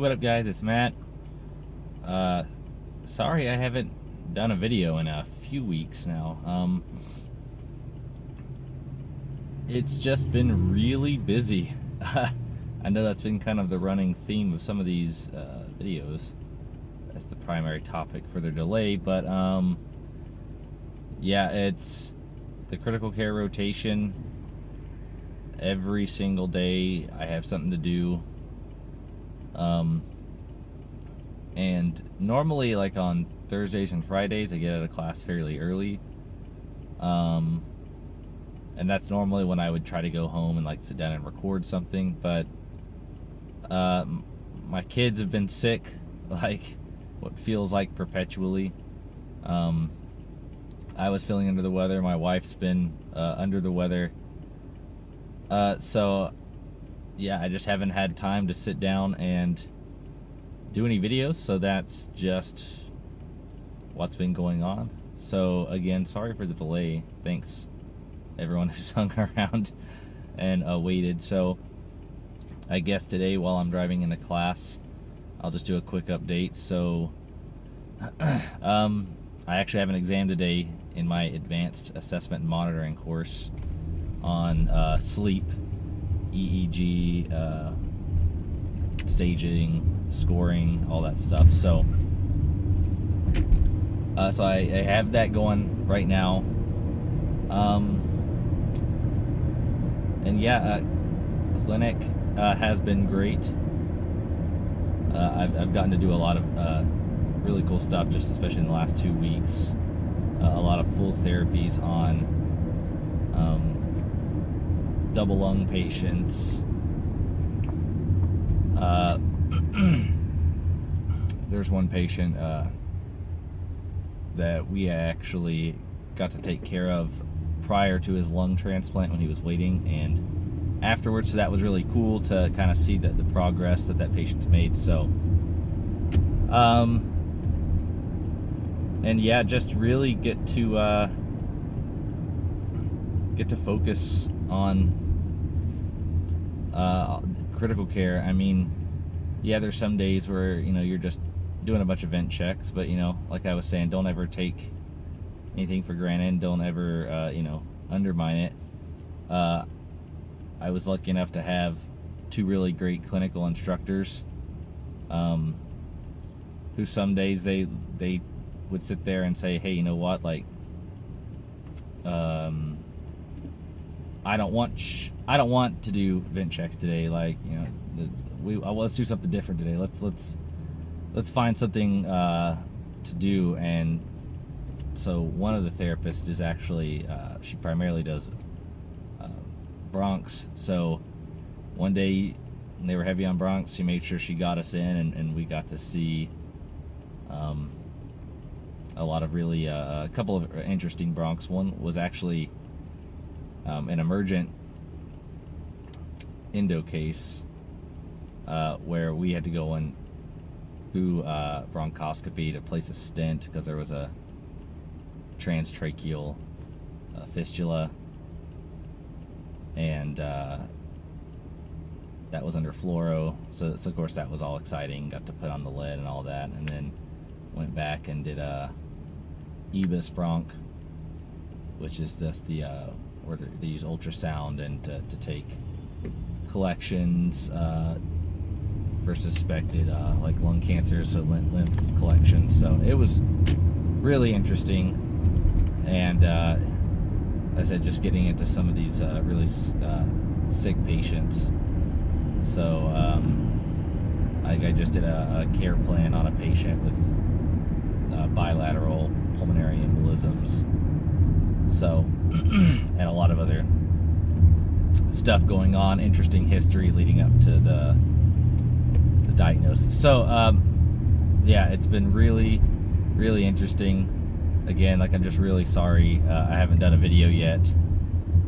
What up, guys? It's Matt. Sorry I haven't done a video in a few weeks now. It's just been really busy. I know that's been kind of the running theme of some of these videos. That's the primary topic for their delay, but yeah, it's the critical care rotation. Every single day I have something to do. And normally, like on Thursdays and Fridays, I get out of class fairly early. And that's normally when I would try to go home and like sit down and record something. But my kids have been sick, like what feels like perpetually. I was feeling under the weather. My wife's been under the weather. So yeah, I just haven't had time to sit down and do any videos, so that's just what's been going on. So again, sorry for the delay. Thanks everyone who's hung around and waited. So I guess today, while I'm driving into class, I'll just do a quick update. So I actually have an exam today in my advanced assessment and monitoring course on sleep, EEG, staging, scoring, all that stuff. So so I have that going right now. And yeah, clinic has been great. I've gotten to do a lot of really cool stuff, just especially in the last 2 weeks. A lot of full therapies on double lung patients. There's one patient that we actually got to take care of prior to his lung transplant when he was waiting, and afterwards. So that was really cool to kind of see the progress that patient's made. So and yeah, just really get to focus on critical care. I mean, yeah, there's some days where, you know, you're just doing a bunch of vent checks, but, you know, like I was saying, don't ever take anything for granted. Don't ever, you know, undermine it. I was lucky enough to have 2 really great clinical instructors, who some days they would sit there and say, hey, you know what, like, I don't want to do vent checks today. Like, you know, let's do something different today. Let's find something to do. And so one of the therapists is actually she primarily does bronchs. So one day when they were heavy on bronchs, she made sure she got us in, and we got to see a lot of really a couple of interesting bronchs. One was actually an emergent endo case where we had to go in through bronchoscopy to place a stent because there was a transtracheal fistula, and that was under fluoro. So of course that was all exciting. Got to put on the lid and all that, and then went back and did a EBUS bronch, which is just the where they use ultrasound and to take collections for suspected like lung cancer, so lymph collections. So it was really interesting, and as I said, just getting into some of these really sick patients. So I just did a care plan on a patient with bilateral pulmonary embolisms. So and a lot of other stuff going on, interesting history leading up to the diagnosis. So yeah, it's been really, really interesting. Again, like, I'm just really sorry I haven't done a video yet.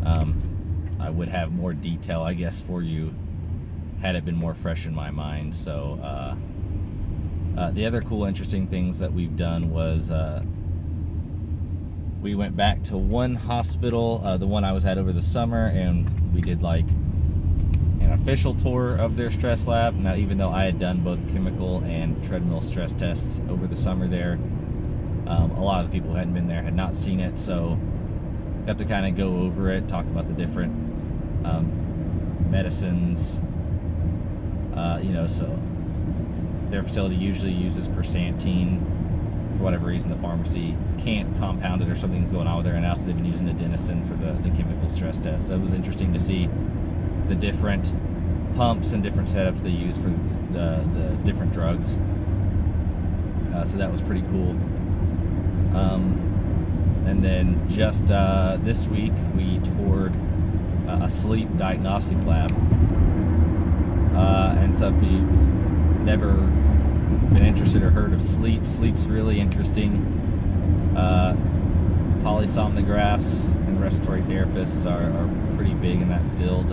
I would have more detail, I guess, for you had it been more fresh in my mind. So the other cool, interesting things that we've done was we went back to one hospital, the one I was at over the summer, and we did like an official tour of their stress lab. Now, even though I had done both chemical and treadmill stress tests over the summer there, a lot of the people who hadn't been there had not seen it, so got to kind of go over it, talk about the different medicines. So their facility usually uses Persantine. For whatever reason, the pharmacy can't compound it or something's going on with it right now, so they've been using adenosine for the chemical stress test. So it was interesting to see the different pumps and different setups they use for the different drugs. So that was pretty cool. And then just this week, we toured a sleep diagnostic lab. And so if you've never been interested or heard of sleep's really interesting. Polysomnographs and respiratory therapists are pretty big in that field.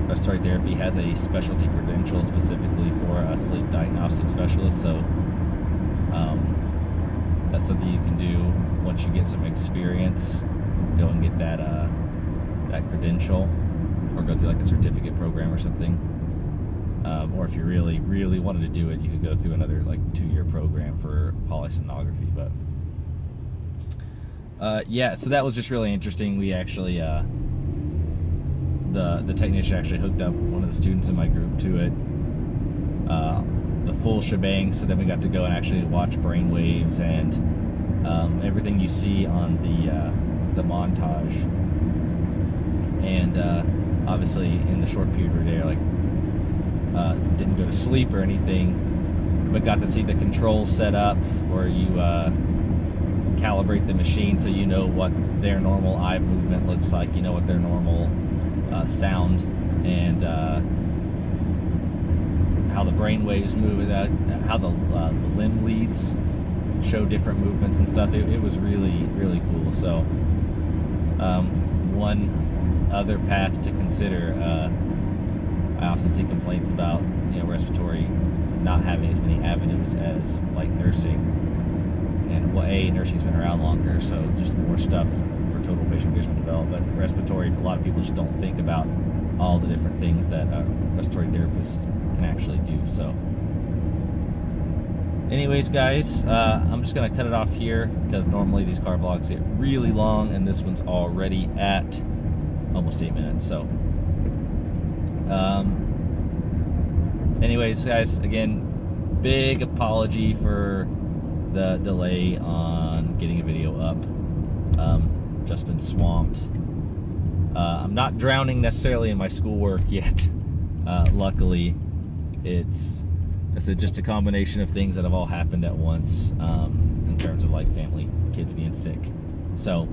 Respiratory therapy has a specialty credential specifically for a sleep diagnostic specialist, so that's something you can do once you get some experience. Go and get that credential, or go through like a certificate program or something. Or if you really, really wanted to do it, you could go through another like 2-year program for polysomnography. But yeah, so that was just really interesting. We actually, the technician actually hooked up one of the students in my group to it, the full shebang. So then we got to go and actually watch brain waves and everything you see on the montage. And obviously, in the short period we were there, like. Didn't go to sleep or anything, but got to see the controls set up where you calibrate the machine so you know what their normal eye movement looks like, you know what their normal sound and how the brain waves move, how the limb leads show different movements and stuff. It was really, really cool. So one other path to consider, I often see complaints about respiratory not having as many avenues as like nursing, and nursing's been around longer, so just more stuff for total patient engagement development. Respiratory, a lot of people just don't think about all the different things that respiratory therapists can actually do. So anyways, guys, I'm just gonna cut it off here because normally these car vlogs get really long, and this one's already at almost 8 minutes. So anyways, guys, again, big apology for the delay on getting a video up. Just been swamped. I'm not drowning necessarily in my schoolwork yet. Luckily, it's just a combination of things that have all happened at once, in terms of like family, kids being sick. So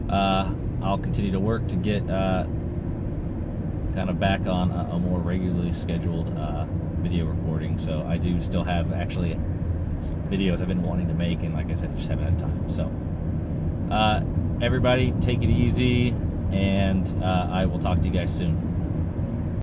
I'll continue to work to get kind of back on a more regularly scheduled video recording. So I do still have actually videos I've been wanting to make, and like I said, just haven't had time. So everybody take it easy, and I will talk to you guys soon.